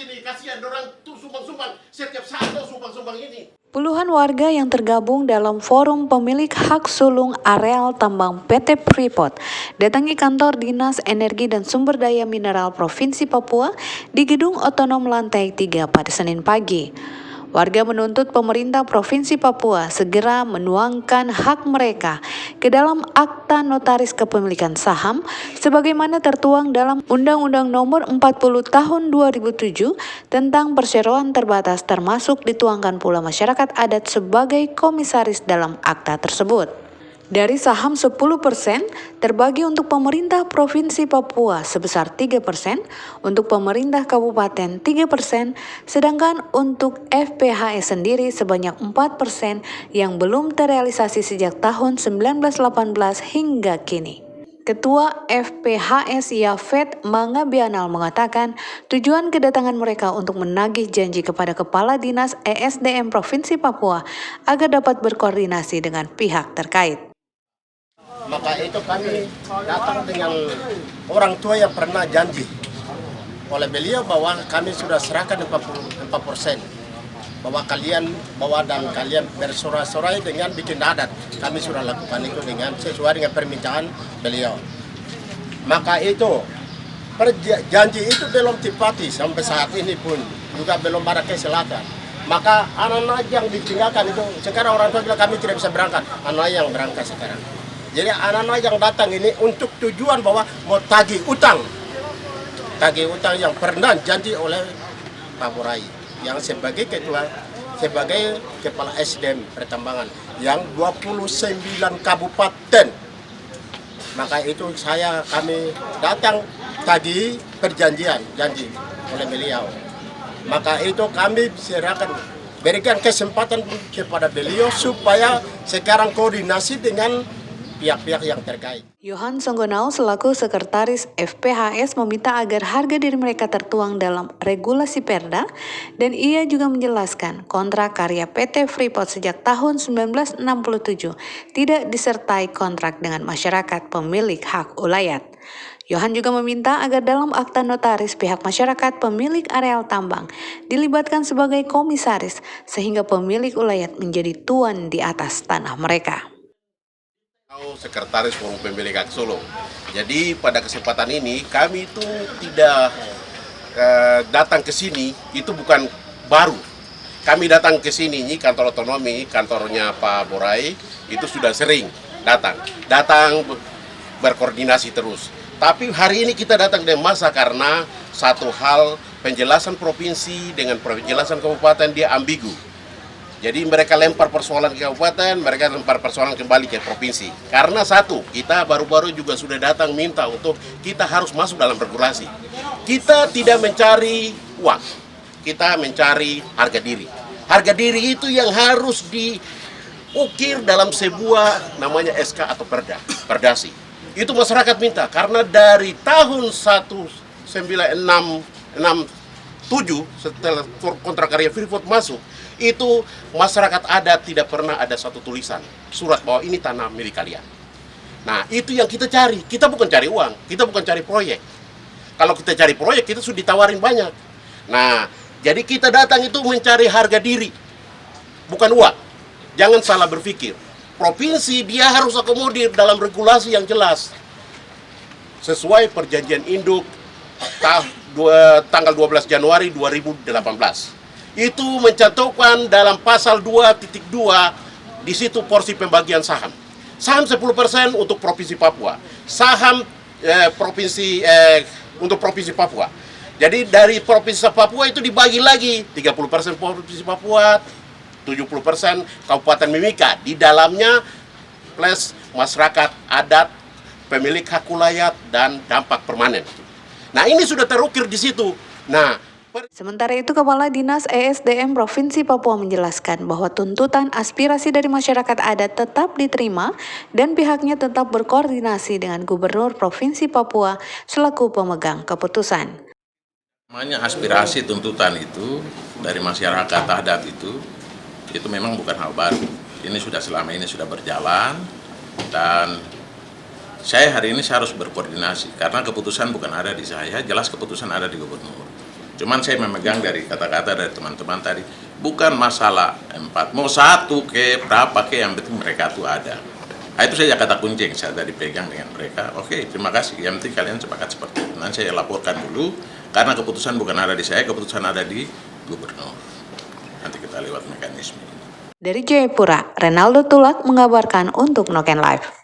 ini kasihan orang tuh sumbang-sumbang setiap saat tuh sumbang-sumbang ini. Puluhan warga yang tergabung dalam forum pemilik hak sulung areal tambang PT Freeport datangi kantor Dinas Energi dan Sumber Daya Mineral Provinsi Papua di Gedung Otonom Lantai 3 pada Senin pagi. Warga menuntut pemerintah Provinsi Papua segera menuangkan hak mereka ke dalam akta notaris kepemilikan saham sebagaimana tertuang dalam Undang-Undang Nomor 40 Tahun 2007 tentang perseroan terbatas, termasuk dituangkan pula masyarakat adat sebagai komisaris dalam akta tersebut. Dari saham 10% terbagi untuk pemerintah Provinsi Papua sebesar 3%, untuk pemerintah Kabupaten 3%, sedangkan untuk FPHS sendiri sebanyak 4% yang belum terrealisasi sejak tahun 1918 hingga kini. Ketua FPHS Yafet Mangabianal mengatakan tujuan kedatangan mereka untuk menagih janji kepada Kepala Dinas ESDM Provinsi Papua agar dapat berkoordinasi dengan pihak terkait. Maka itu kami datang dengan orang tua yang pernah janji oleh beliau bahwa kami sudah serahkan 4% bahwa kalian bersorak-sorai dengan bikin adat. Kami sudah lakukan itu dengan sesuai dengan permintaan beliau. Maka itu janji itu belum dipati sampai saat ini pun juga belum ada keselatan. Maka anak-anak yang ditinggalkan itu sekarang orang tua bilang kami tidak bisa berangkat, anak yang berangkat sekarang. Jadi anak-anak yang datang ini untuk tujuan bahwa mau tagih utang yang pernah janji oleh Pak Borai yang sebagai kepala SDM pertambangan yang 29 kabupaten. Maka itu kami datang tadi janji oleh beliau. Maka itu kami berikan kesempatan kepada beliau supaya sekarang koordinasi dengan pihak-pihak yang terkait. Yohan Songgonau selaku sekretaris FPHS meminta agar harga diri mereka tertuang dalam regulasi Perda, dan ia juga menjelaskan kontrak karya PT Freeport sejak tahun 1967 tidak disertai kontrak dengan masyarakat pemilik hak ulayat. Yohan juga meminta agar dalam akta notaris pihak masyarakat pemilik areal tambang dilibatkan sebagai komisaris sehingga pemilik ulayat menjadi tuan di atas tanah mereka. Sekretaris Forum Pemilik Hak Sulung. Jadi pada kesempatan ini kami itu tidak datang ke sini, itu bukan baru. Kami datang ke sini, ini kantor otonomi, kantornya Pak Borai, itu sudah sering datang berkoordinasi terus. Tapi hari ini kita datang dengan masa karena satu hal penjelasan provinsi dengan penjelasan kabupaten dia ambigu. Jadi mereka lempar persoalan ke kabupaten, mereka lempar persoalan kembali ke provinsi. Karena satu, kita baru-baru juga sudah datang minta untuk kita harus masuk dalam regulasi. Kita tidak mencari uang, kita mencari harga diri. Harga diri itu yang harus diukir dalam sebuah namanya SK atau perdasi. Itu masyarakat minta, karena dari tahun 1967 setelah kontrak karya Freeport masuk, itu masyarakat adat tidak pernah ada satu tulisan surat bahwa ini tanah milik kalian. Nah, itu yang kita cari. Kita bukan cari uang, kita bukan cari proyek. Kalau kita cari proyek, kita sudah ditawarin banyak. Nah, jadi kita datang itu mencari harga diri, bukan uang. Jangan salah berpikir. Provinsi dia harus akomodir dalam regulasi yang jelas sesuai perjanjian induk tanggal 12 Januari 2018. Itu mencantumkan dalam pasal 2.2 di situ porsi pembagian saham. Saham 10% untuk Provinsi Papua. Saham untuk Provinsi Papua. Jadi dari Provinsi Papua itu dibagi lagi 30% Provinsi Papua, 70% Kabupaten Mimika. Di dalamnya plus masyarakat adat, pemilik hak ulayat, dan dampak permanen. Nah, ini sudah terukir di situ. Nah, sementara itu, Kepala Dinas ESDM Provinsi Papua menjelaskan bahwa tuntutan aspirasi dari masyarakat adat tetap diterima dan pihaknya tetap berkoordinasi dengan Gubernur Provinsi Papua selaku pemegang keputusan. Namanya aspirasi tuntutan itu dari masyarakat adat itu memang bukan hal baru. Ini selama ini sudah berjalan, dan saya hari ini harus berkoordinasi karena keputusan bukan ada di saya, jelas keputusan ada di Gubernur. Cuman saya memegang dari kata-kata dari teman-teman tadi, bukan masalah 4, mau 1 ke berapa ke, yang penting mereka tuh ada. Nah, itu saja kata kunci yang saya tadi pegang dengan mereka. Oke, terima kasih. Yang penting kalian sepakat seperti itu. Nanti saya laporkan dulu, karena keputusan bukan ada di saya, keputusan ada di gubernur. Nanti kita lewat mekanisme. Dari Jayapura, Renaldo Tulak mengabarkan untuk Noken Live.